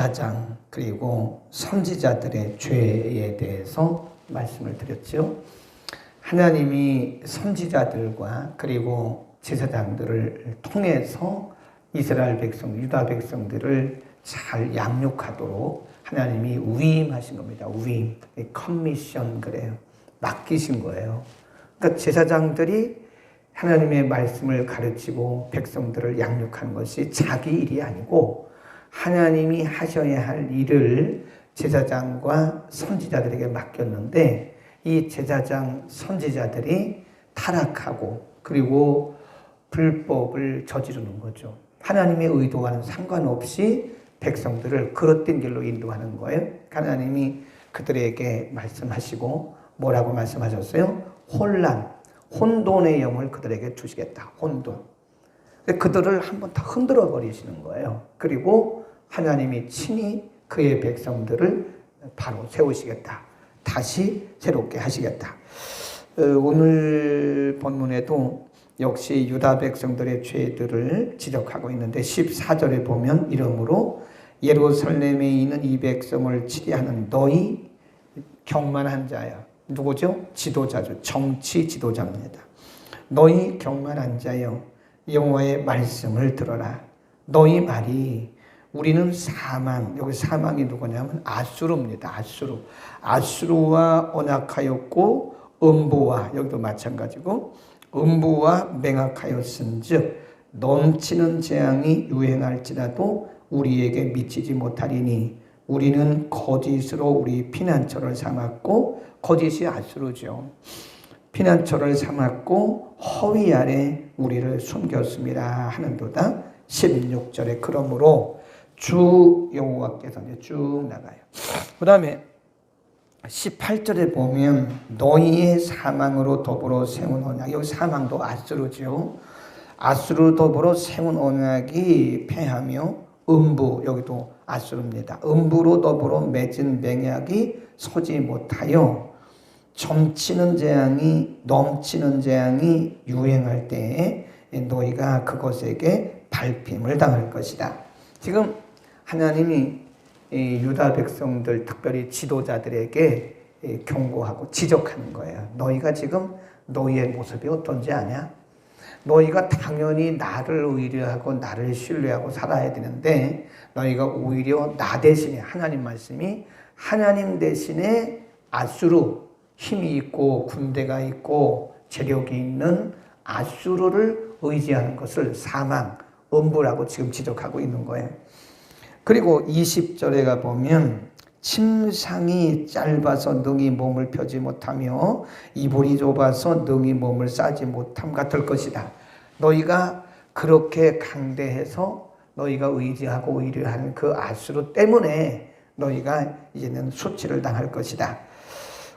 제사장 그리고 선지자들의 죄에 대해서 말씀을 드렸죠. 하나님이 선지자들과 그리고 제사장들을 통해서 이스라엘 백성, 유다 백성들을 잘 양육하도록 하나님이 위임하신 겁니다. 위임, 커미션 그래요. 맡기신 거예요. 그러니까 제사장들이 하나님의 말씀을 가르치고 백성들을 양육하는 것이 자기 일이 아니고 하나님이 하셔야 할 일을 제사장과 선지자들에게 맡겼는데 이 제사장, 선지자들이 타락하고 그리고 불법을 저지르는 거죠. 하나님의 의도와는 상관없이 백성들을 그릇된 길로 인도하는 거예요. 하나님이 그들에게 말씀하시고 뭐라고 말씀하셨어요? 혼돈의 영을 그들에게 주시겠다. 혼돈. 그들을 한번 다 흔들어 버리시는 거예요. 그리고 하나님이 친히 그의 백성들을 바로 세우시겠다. 다시 새롭게 하시겠다. 오늘 본문에도 역시 유다 백성들의 죄들을 지적하고 있는데 14절에 보면 이러므로 예루살렘에 있는 이 백성을 치리하는 너희 경만한 자야. 누구죠? 지도자죠. 정치 지도자입니다. 너희 경만한 자여 여호와의 말씀을 들어라. 너희 말이 우리는 사망, 여기 사망이 누구냐면 아수르입니다. 아수르와 언약하였고 음부와 여기도 마찬가지고 음부와 맹약하였은즉 넘치는 재앙이 유행할지라도 우리에게 미치지 못하리니 우리는 거짓으로 우리 피난처를 삼았고 거짓이 아수르죠. 피난처를 삼았고 허위 아래 우리를 숨겼습니다 하는도다. 16절에 그러므로 주 여호와께서 이제 쭉 나가요. 그 다음에 18절에 보면 너희의 사망으로 더불어 세운 언약. 여기 사망도 아수르죠. 아수르 더불어 세운 언약이 패하며 음부, 여기도 아수르입니다. 음부로 더불어 맺은 맹약이 서지 못하여 넘치는 재앙이 유행할 때에 너희가 그것에게 밟힘을 당할 것이다. 지금 하나님이 유다 백성들 특별히 지도자들에게 경고하고 지적하는 거예요. 너희가 지금 너희의 모습이 어떤지 아냐? 너희가 당연히 나를 의뢰하고 나를 신뢰하고 살아야 되는데 너희가 오히려 나 대신에 하나님 말씀이 하나님 대신에 아수르 힘이 있고 군대가 있고 재력이 있는 아수르를 의지하는 것을 사망, 음부라고 지금 지적하고 있는 거예요. 그리고 20절에 가보면 침상이 짧아서 능히 몸을 펴지 못하며 이불이 좁아서 능히 몸을 싸지 못함 같을 것이다. 너희가 그렇게 강대해서 너희가 의지하고 의뢰하는 그 아수르 때문에 너희가 이제는 수치를 당할 것이다.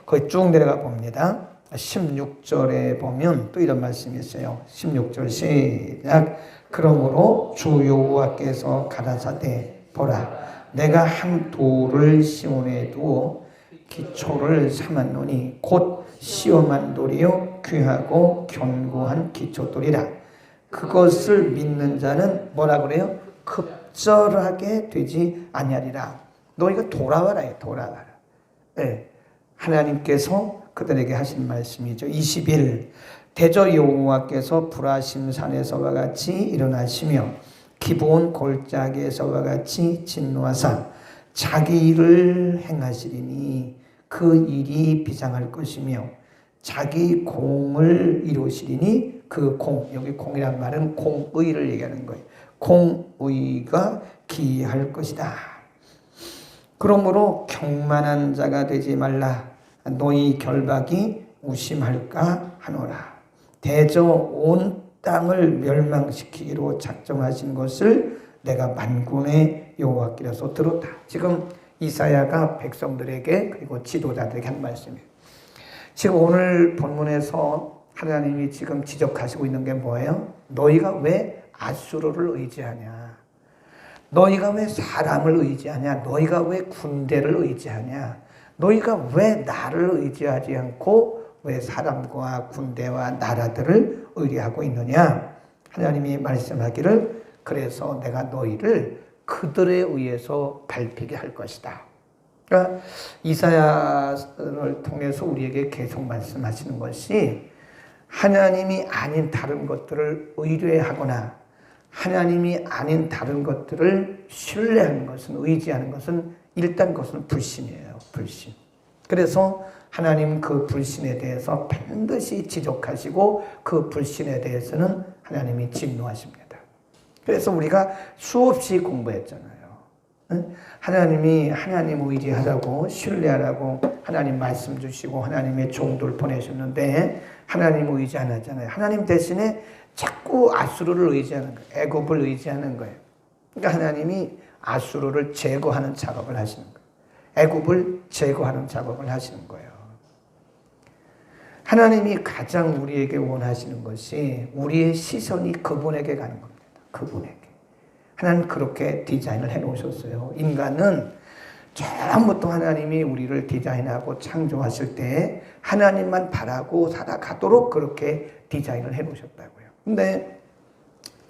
거기 쭉 내려가 봅니다. 16절에 보면 또 이런 말씀이 있어요. 16절 시작. 그러므로 주 여호와께서 가라사대 보라 내가 한 돌을 시온에 두어 기초를 삼았노니 곧 시험한 돌이요 귀하고 견고한 기초돌이라. 그것을 믿는 자는 뭐라 그래요? 급절하게 되지 아니하리라. 너희가 돌아와라. 네. 하나님께서 그들에게 하신 말씀이죠. 21 대저 여호와께서 브라심 산에서와 같이 일어나시며 기브온 골짜기에서와 같이 진노하사 자기 일을 행하시리니 그 일이 비장할 것이며 자기 공을 이루시리니 그 공, 여기 공이란 말은 공의를 얘기하는 거예요. 공의가 기할 것이다. 그러므로 경만한 자가 되지 말라. 너희 결박이 무심할까 하노라. 대저 온 땅을 멸망시키기로 작정하신 것을 내가 만군의 여호와께로서 들었다. 지금 이사야가 백성들에게 그리고 지도자들에게 한 말씀이에요. 지금 오늘 본문에서 하나님이 지금 지적하시고 있는 게 뭐예요? 너희가 왜 아수르를 의지하냐? 너희가 왜 사람을 의지하냐? 너희가 왜 군대를 의지하냐? 너희가 왜 나를 의지하지 않고 왜 사람과 군대와 나라들을 의뢰하고 있느냐? 하나님이 말씀하기를 그래서 내가 너희를 그들에 의해서 밟히게 할 것이다. 그러니까 이사야를 통해서 우리에게 계속 말씀하시는 것이 하나님이 아닌 다른 것들을 의뢰하거나 하나님이 아닌 다른 것들을 신뢰하는 것은, 의지하는 것은 일단 그것은 불신이에요. 불신. 그래서 하나님은 그 불신에 대해서 반드시 지적하시고 그 불신에 대해서는 하나님이 진노하십니다. 그래서 우리가 수없이 공부했잖아요. 하나님이 하나님 의지하라고 신뢰하라고 하나님 말씀 주시고 하나님의 종들 보내셨는데 하나님 의지 안 하잖아요. 하나님 대신에 자꾸 아수르를 의지하는 거예요. 애굽을 의지하는 거예요. 그러니까 하나님이 아수르를 제거하는 작업을 하시는 거예요. 애굽을 제거하는 작업을 하시는 거예요. 하나님이 가장 우리에게 원하시는 것이 우리의 시선이 그분에게 가는 겁니다. 그분에게. 하나님 그렇게 디자인을 해놓으셨어요. 인간은 처음부터 하나님이 우리를 디자인하고 창조하실 때 하나님만 바라고 살아가도록 그렇게 디자인을 해놓으셨다고요. 근데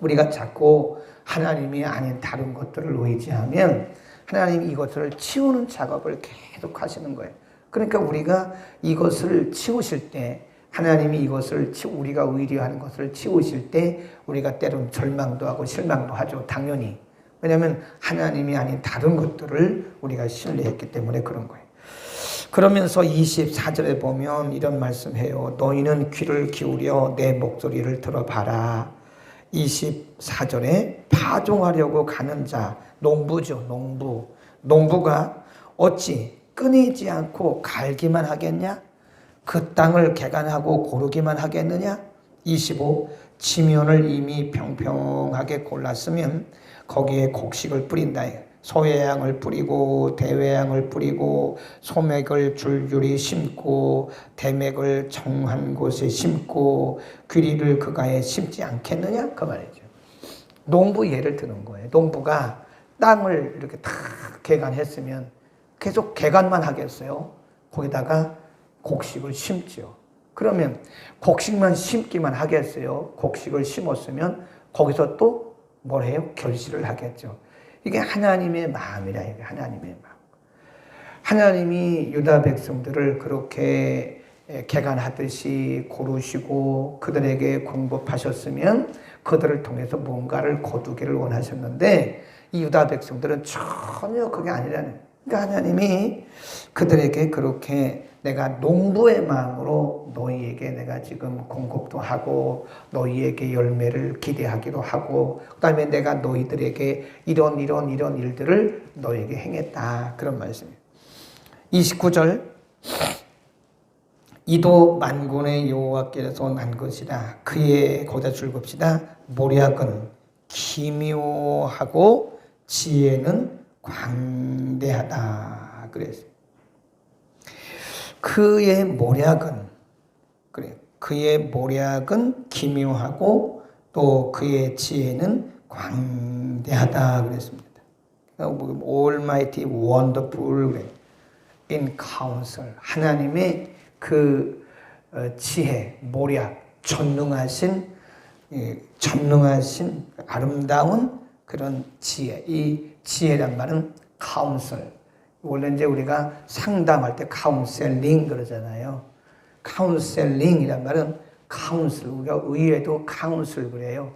우리가 자꾸 하나님이 아닌 다른 것들을 의지하면 하나님이 이것을 치우는 작업을 계속 하시는 거예요. 그러니까 우리가 이것을 치우실 때 하나님이 이것을 우리가 의뢰하는 것을 치우실 때 우리가 때론 절망도 하고 실망도 하죠. 당연히. 왜냐하면 하나님이 아닌 다른 것들을 우리가 신뢰했기 때문에 그런 거예요. 그러면서 24절에 보면 이런 말씀해요. 너희는 귀를 기울여 내 목소리를 들어봐라. 24절에 파종하려고 가는 자, 농부죠. 농부가 어찌 끊이지 않고 갈기만 하겠냐? 그 땅을 개간하고 고르기만 하겠느냐? 25. 지면을 이미 평평하게 골랐으면 거기에 곡식을 뿌린다. 소외양을 뿌리고 대외양을 뿌리고 소맥을 줄줄이 심고 대맥을 정한 곳에 심고 귀리를 그가에 심지 않겠느냐? 그 말이죠. 농부 예를 드는 거예요. 농부가 땅을 이렇게 다 개간했으면 계속 개간만 하겠어요? 거기다가 곡식을 심죠. 그러면 곡식만 심기만 하겠어요? 곡식을 심었으면 거기서 또 뭘 해요? 결실을 하겠죠. 이게 하나님의 마음이라, 이게 하나님의 마음. 하나님이 유다 백성들을 그렇게 개간하듯이 고르시고 그들에게 공급하셨으면 그들을 통해서 뭔가를 거두기를 원하셨는데 이 유다 백성들은 전혀 그게 아니라는 거예요. 그러니까 하나님이 그들에게 그렇게 내가 농부의 마음으로 너희에게 내가 지금 공급도 하고 너희에게 열매를 기대하기도 하고 그 다음에 내가 너희들에게 이런 일들을 너희에게 행했다. 그런 말씀이에요. 29절 이도 만군의 여호와께서 난 것이라 그의 거기다 줄겁시다. 모략은 기묘하고 지혜는 광대하다. 그랬어요. 그의 모략은 기묘하고 또 그의 지혜는 광대하다 그랬습니다. Almighty, wonderful in counsel. 하나님의 그 지혜, 모략, 전능하신 아름다운 그런 지혜. 이 지혜란 말은 counsel. 원래 이제 우리가 상담할 때 카운셀링 그러잖아요. 카운셀링이란 말은 카운슬, 우리가 의회도 카운슬 그래요.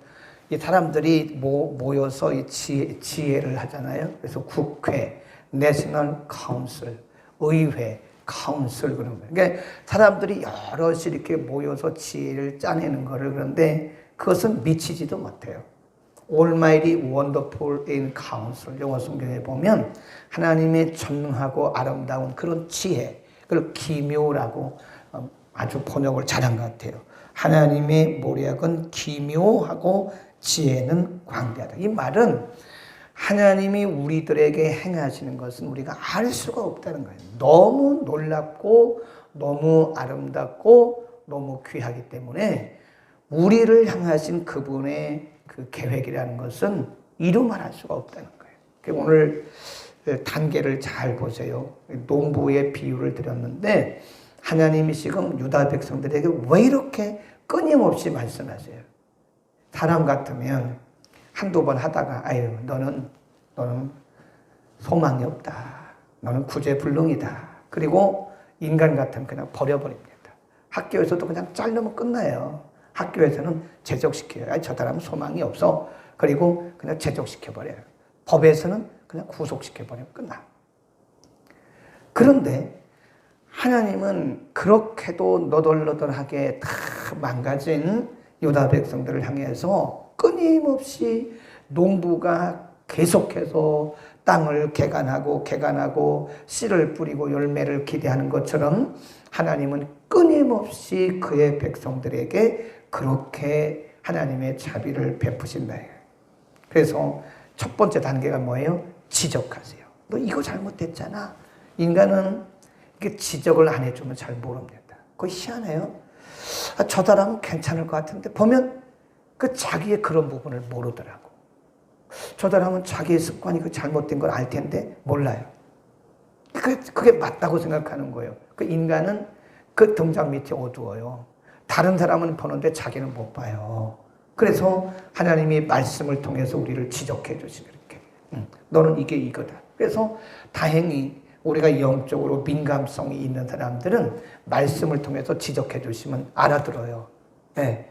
이 사람들이 모여서 이 지혜를 하잖아요. 그래서 국회, 내셔널 카운슬, 의회, 카운슬 그런 거예요. 그러니까 사람들이 여럿이 이렇게 모여서 지혜를 짜내는 거를 그런데 그것은 미치지도 못해요. Almighty, wonderful in counsel. 영어 성경에 보면 하나님의 전능하고 아름다운 그런 지혜, 그걸 기묘라고 아주 번역을 잘한 것 같아요. 하나님의 모략은 기묘하고 지혜는 광대하다. 이 말은 하나님이 우리들에게 행하시는 것은 우리가 알 수가 없다는 거예요. 너무 놀랍고 너무 아름답고 너무 귀하기 때문에 우리를 향하신 그분의 그 계획이라는 것은 이루 말할 수가 없다는 거예요. 오늘 단계를 잘 보세요. 농부의 비유를 드렸는데 하나님이 지금 유다 백성들에게 왜 이렇게 끊임없이 말씀하세요? 사람 같으면 한두 번 하다가 아유 너는 너는 소망이 없다. 너는 구제불능이다. 그리고 인간 같으면 그냥 버려버립니다. 학교에서도 그냥 자르면 끝나요. 학교에서는 제적시켜요. 아니, 저 사람은 소망이 없어. 그리고 그냥 제적시켜버려요. 법에서는 그냥 구속시켜버리면 끝나. 그런데 하나님은 그렇게도 너덜너덜하게 다 망가진 유다 백성들을 향해서 끊임없이 농부가 계속해서 땅을 개간하고 씨를 뿌리고 열매를 기대하는 것처럼 하나님은 끊임없이 그의 백성들에게 그렇게 하나님의 자비를 베푸신다. 그래서 첫 번째 단계가 뭐예요? 지적하세요. 너 이거 잘못됐잖아. 인간은 이게 지적을 안 해주면 잘 모릅니다. 그거 희한해요. 저 사람은 괜찮을 것 같은데 보면 그 자기의 그런 부분을 모르더라고. 저 사람은 자기의 습관이 그 잘못된 걸 알 텐데 몰라요. 그게 맞다고 생각하는 거예요. 그 인간은 그 등장 밑이 어두워요. 다른 사람은 보는데 자기는 못 봐요. 그래서 하나님이 말씀을 통해서 우리를 지적해 주시고 이렇게 너는 이게 이거다. 그래서 다행히 우리가 영적으로 민감성이 있는 사람들은 말씀을 통해서 지적해 주시면 알아들어요. 네,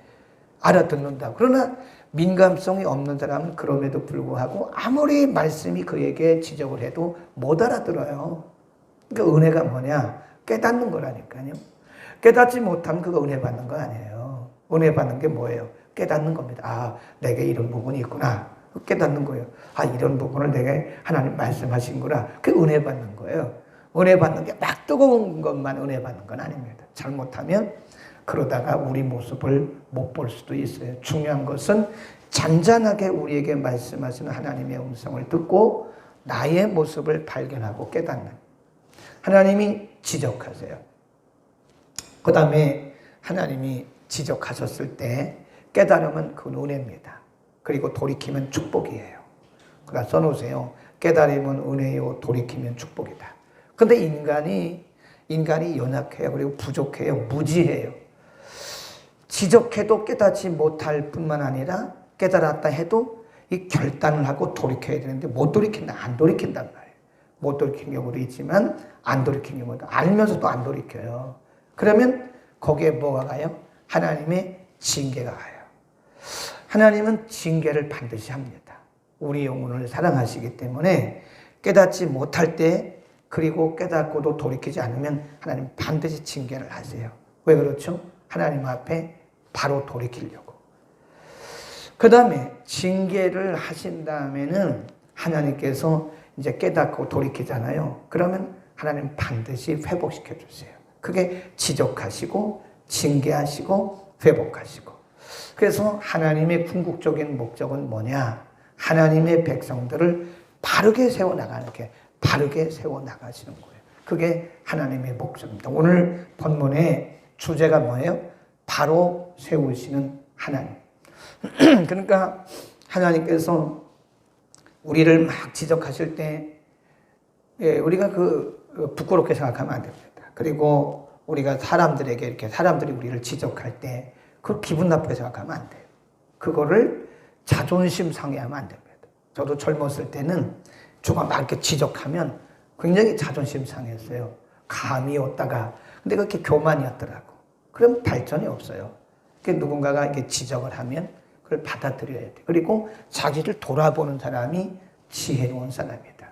알아듣는다. 그러나 민감성이 없는 사람은 그럼에도 불구하고 아무리 말씀이 그에게 지적을 해도 못 알아들어요. 그러니까 은혜가 뭐냐? 깨닫는 거라니까요. 깨닫지 못하면 그거 은혜 받는 거 아니에요. 은혜 받는 게 뭐예요? 깨닫는 겁니다. 아, 내게 이런 부분이 있구나. 깨닫는 거예요. 아, 이런 부분을 내게 하나님 말씀하신구나. 그게 은혜 받는 거예요. 은혜 받는 게 막 뜨거운 것만 은혜 받는 건 아닙니다. 잘못하면 그러다가 우리 모습을 못 볼 수도 있어요. 중요한 것은 잔잔하게 우리에게 말씀하시는 하나님의 음성을 듣고 나의 모습을 발견하고 깨닫는. 하나님이 지적하세요. 그 다음에 하나님이 지적하셨을 때 깨달으면 그건 은혜입니다. 그리고 돌이키면 축복이에요. 그러니까 써놓으세요. 깨달으면 은혜요, 돌이키면 축복이다. 근데 인간이 연약해요. 그리고 부족해요. 무지해요. 지적해도 깨닫지 못할 뿐만 아니라 깨달았다 해도 이 결단을 하고 돌이켜야 되는데 못 돌이킨다. 안 돌이킨단 말이에요. 못 돌이킨 경우도 있지만 안 돌이킨 경우도 알면서도 안 돌이켜요. 그러면 거기에 뭐가 가요? 하나님의 징계가 가요. 하나님은 징계를 반드시 합니다. 우리 영혼을 사랑하시기 때문에 깨닫지 못할 때 그리고 깨닫고도 돌이키지 않으면 하나님 반드시 징계를 하세요. 왜 그렇죠? 하나님 앞에 바로 돌이키려고. 그 다음에 징계를 하신 다음에는 하나님께서 이제 깨닫고 돌이키잖아요. 그러면 하나님 반드시 회복시켜 주세요. 그게 지적하시고 징계하시고 회복하시고. 그래서 하나님의 궁극적인 목적은 뭐냐? 하나님의 백성들을 바르게 세워나가는 게 바르게 세워나가시는 거예요. 그게 하나님의 목적입니다. 오늘 본문의 주제가 뭐예요? 바로 세우시는 하나님. 그러니까 하나님께서 우리를 막 지적하실 때 우리가 부끄럽게 생각하면 안 됩니다. 그리고 우리가 사람들에게 이렇게 사람들이 우리를 지적할 때 그걸 기분 나쁘게 생각하면 안 돼요. 그거를 자존심 상해하면 안 됩니다. 저도 젊었을 때는 누가 막 이렇게 지적하면 굉장히 자존심 상했어요. 감이 없다가. 근데 그렇게 교만이었더라고. 그럼 발전이 없어요. 누군가가 이렇게 지적을 하면 그걸 받아들여야 돼. 그리고 자기를 돌아보는 사람이 지혜로운 사람이다.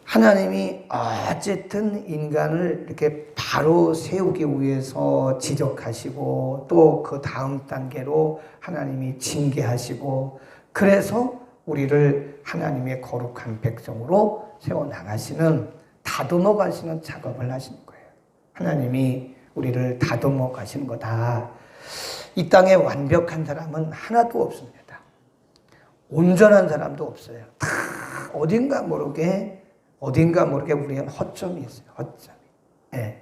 하나님이 어쨌든 인간을 이렇게 바로 세우기 위해서 지적하시고 또 그 다음 단계로 하나님이 징계하시고 그래서 우리를 하나님의 거룩한 백성으로 세워나가시는 다듬어 가시는 작업을 하시는 거예요. 하나님이 우리를 다듬어 가시는 거다. 이 땅에 완벽한 사람은 하나도 없습니다. 온전한 사람도 없어요. 다 어딘가 모르게 우리는 허점이 있어요. 허점이. 네.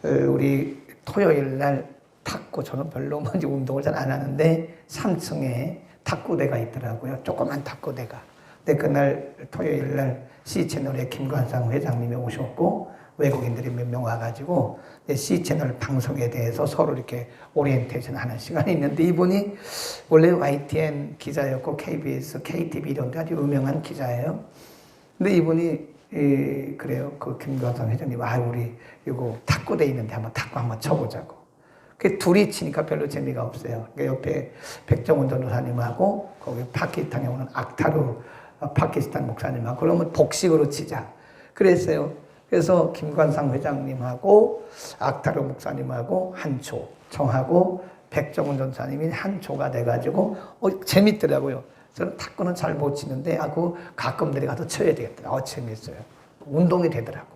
우리 토요일 날 탁구, 저는 별로 먼저 운동을 잘 안 하는데 3층에 탁구대가 있더라고요. 조그만 탁구대가. 근데 그날 토요일 날 C채널에 김관상 회장님이 오셨고 외국인들이 몇 명 와가지고 C채널 방송에 대해서 서로 이렇게 오리엔테이션 하는 시간이 있는데 이분이 원래 YTN 기자였고 KBS, KTV 이런 데 아주 유명한 기자예요. 근데 이분이 그래요. 그 김관상 회장님, 우리 이거 탁구대 있는데 한번 탁구 한번 쳐보자고. 그 둘이 치니까 별로 재미가 없어요. 그러니까 옆에 백정훈 전도사님하고 거기 파키스탄에 오는 악타루 파키스탄 목사님하고 그러면 복식으로 치자. 그랬어요. 그래서 김관상 회장님하고 악타루 목사님하고 한 조, 저하고 백정훈 전도사님이 한 조가 돼가지고 재밌더라고요. 저는 탁구는 잘 못 치는데 그 가끔 내려가서 쳐야 되겠더라. 재밌어요. 운동이 되더라고.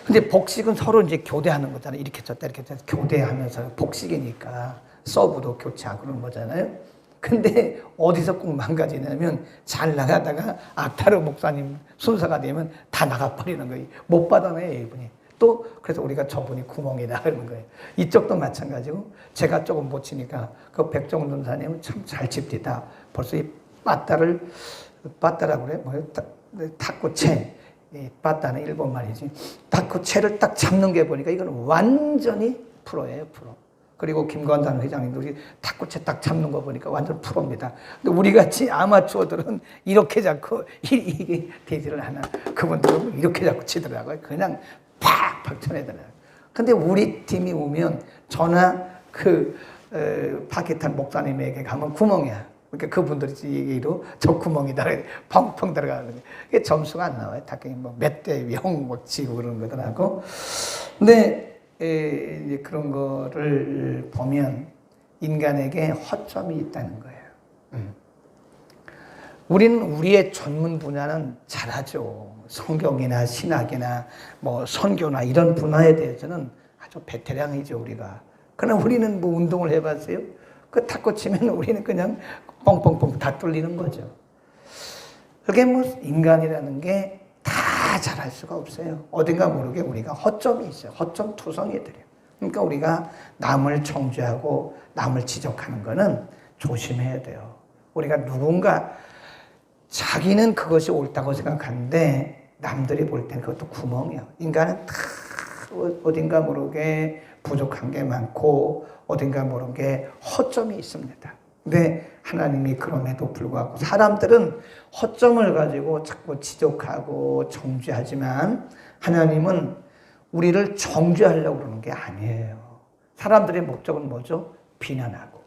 근데 복식은 서로 이제 교대하는 거잖아요. 이렇게 쳤다 이렇게 쳤다 교대하면서 복식이니까 서브도 교체하고 그런 거잖아요. 근데 어디서 꼭 망가지냐면 잘 나가다가 악타르 목사님 순서가 되면 다 나가버리는 거예요. 못 받아내요, 이분이. 또 그래서 우리가 저분이 구멍이다 그러는 거예요. 이쪽도 마찬가지고 제가 조금 못 치니까 그 백종원 전사님은 참 잘 칩디다. 벌써 이 빠따라고 그래? 탁구채. 이 빠따는 일본 말이지. 탁구채를 딱 잡는 게 보니까 이건 완전히 프로예요, 프로. 그리고 김관장 회장님도 우리 탁구채 딱 잡는 거 보니까 완전 프로입니다. 근데 우리 같이 아마추어들은 이렇게 잡고 이게 되지를 않아. 그분들은 이렇게 잡고 치더라고요. 그냥 팍팍 쳐내더라고요. 근데 우리 팀이 오면 저나 파키스탄 목사님에게 가면 구멍이야. 그러니까 그분들이 얘기로 저 구멍이다. 펑펑 들어가는 거예요. 그게 점수가 안 나와요. 당연히 몇 대 0 지고 그러는 거더라고. 근데 이제 그런 거를 보면 인간에게 허점이 있다는 거예요. 우리는 우리의 전문 분야는 잘하죠. 성경이나 신학이나 선교나 이런 분야에 대해서는 아주 베테랑이죠, 우리가. 그러나 우리는 운동을 해봤어요? 그 탁구 치면 우리는 그냥 뻥뻥뻥 다 뚫리는 거죠. 그게 인간이라는 게 다 잘할 수가 없어요. 어딘가 모르게 우리가 허점이 있어요. 허점 투성이들이에요. 그러니까 우리가 남을 정죄하고 남을 지적하는 거는 조심해야 돼요. 우리가 누군가 자기는 그것이 옳다고 생각하는데 남들이 볼 때는 그것도 구멍이야. 인간은 다 어딘가 모르게 부족한 게 많고 어딘가 모르게 허점이 있습니다. 근데 하나님이 그럼에도 불구하고 사람들은 허점을 가지고 자꾸 지적하고 정죄하지만 하나님은 우리를 정죄하려고 그러는 게 아니에요. 사람들의 목적은 뭐죠? 비난하고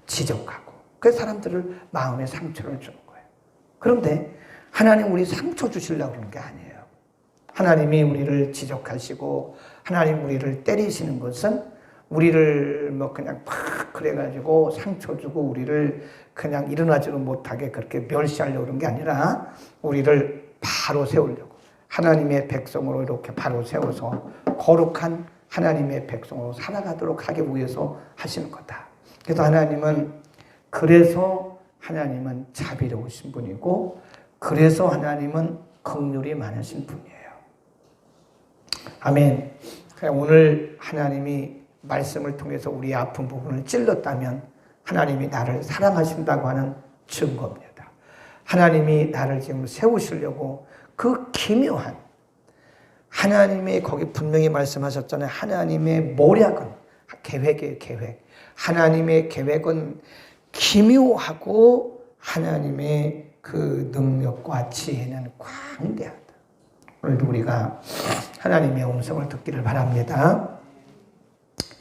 지적하고 그래서 사람들을 마음에 상처를 주는 거예요. 그런데 하나님 우리 상처 주시려고 그러는 게 아니에요. 하나님이 우리를 지적하시고 하나님 우리를 때리시는 것은 우리를 그냥 팍 그래가지고 상처 주고 우리를 그냥 일어나지도 못하게 그렇게 멸시하려고 그런 게 아니라 우리를 바로 세우려고 하나님의 백성으로 이렇게 바로 세워서 거룩한 하나님의 백성으로 살아가도록 하기 위해서 하시는 거다. 그래서 하나님은 자비로우신 분이고 그래서 하나님은 긍휼이 많으신 분이에요. 아멘. 오늘 하나님이 말씀을 통해서 우리의 아픈 부분을 찔렀다면 하나님이 나를 사랑하신다고 하는 증거입니다. 하나님이 나를 지금 세우시려고 그 기묘한 하나님의 거기 분명히 말씀하셨잖아요. 하나님의 모략은 계획이에요, 계획. 하나님의 계획은 기묘하고 하나님의 그 능력과 지혜는 광대하다. 오늘도 우리가 하나님의 음성을 듣기를 바랍니다.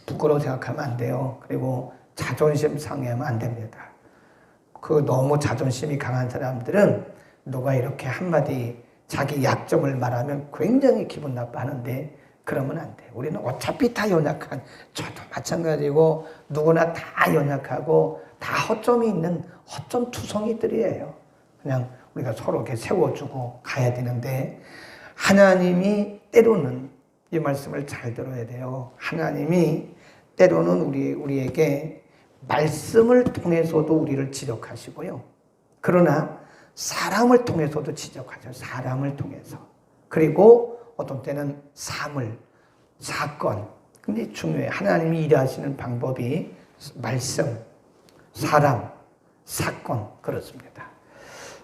부끄러워 생각하면 안 돼요. 그리고 자존심 상해하면 안 됩니다. 너무 자존심이 강한 사람들은 누가 이렇게 한마디 자기 약점을 말하면 굉장히 기분 나빠하는데 그러면 안 돼요. 우리는 어차피 다 연약한, 저도 마찬가지고 누구나 다 연약하고 다 허점이 있는 허점 투성이들이에요. 그냥 우리가 서로 이렇게 세워주고 가야 되는데 하나님이 때로는 이 말씀을 잘 들어야 돼요. 하나님이 때로는 우리에게 말씀을 통해서도 우리를 지적하시고요. 그러나 사람을 통해서도 지적하죠. 사람을 통해서. 그리고 어떤 때는 사건. 근데 중요해요. 하나님이 일하시는 방법이 말씀, 사람, 사건 그렇습니다.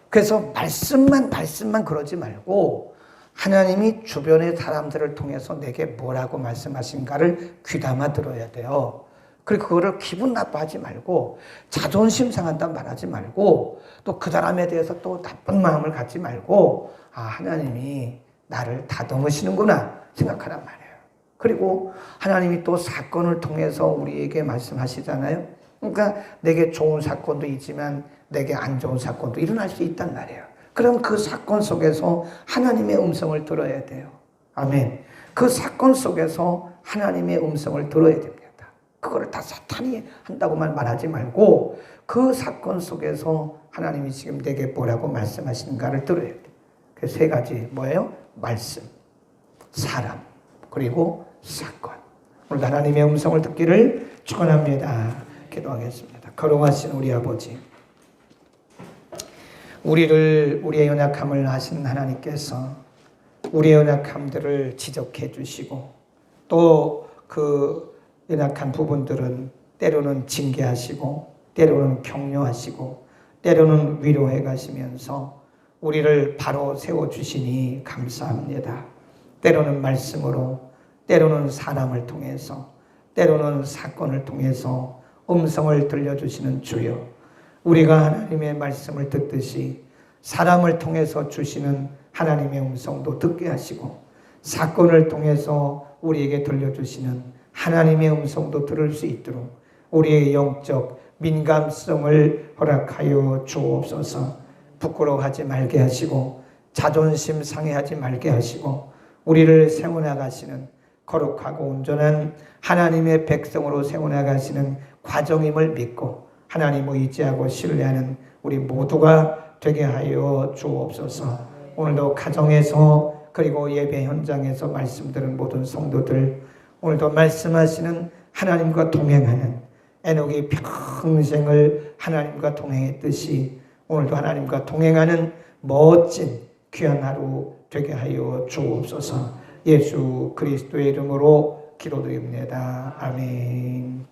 그래서 말씀만 그러지 말고 하나님이 주변의 사람들을 통해서 내게 뭐라고 말씀하신가를 귀담아 들어야 돼요. 그리고 그거를 기분 나빠하지 말고 자존심 상한다 말하지 말고 또 그 사람에 대해서 또 나쁜 마음을 갖지 말고 하나님이 나를 다듬으시는구나 생각하란 말이에요. 그리고 하나님이 또 사건을 통해서 우리에게 말씀하시잖아요. 그러니까 내게 좋은 사건도 있지만 내게 안 좋은 사건도 일어날 수 있단 말이에요. 그럼 그 사건 속에서 하나님의 음성을 들어야 돼요. 아멘. 그 사건 속에서 하나님의 음성을 들어야 됩니다. 그거를 다 사탄이 한다고만 말하지 말고 그 사건 속에서 하나님이 지금 내게 뭐라고 말씀하시는가를 들어야 돼요. 그 세 가지 뭐예요? 말씀, 사람, 그리고 사건. 오늘 하나님의 음성을 듣기를 축원합니다. 기도하겠습니다. 거룩하신 우리 아버지, 우리의 연약함을 아신 하나님께서 우리의 연약함들을 지적해 주시고 또 그 연약한 부분들은 때로는 징계하시고 때로는 격려하시고 때로는 위로해 가시면서 우리를 바로 세워주시니 감사합니다. 때로는 말씀으로 때로는 사람을 통해서 때로는 사건을 통해서 음성을 들려주시는 주여, 우리가 하나님의 말씀을 듣듯이 사람을 통해서 주시는 하나님의 음성도 듣게 하시고 사건을 통해서 우리에게 들려주시는 하나님의 음성도 들을 수 있도록 우리의 영적 민감성을 허락하여 주옵소서. 부끄러워하지 말게 하시고 자존심 상해하지 말게 하시고 우리를 세워나가시는 거룩하고 온전한 하나님의 백성으로 세워나가시는 과정임을 믿고 하나님 의지하고 신뢰하는 우리 모두가 되게 하여 주옵소서. 오늘도 가정에서 그리고 예배 현장에서 말씀 들은 모든 성도들, 오늘도 말씀하시는 하나님과 동행하는 에녹이 평생을 하나님과 동행했듯이 오늘도 하나님과 동행하는 멋진 귀한 하루 되게 하여 주옵소서. 예수 그리스도의 이름으로 기도드립니다. 아멘.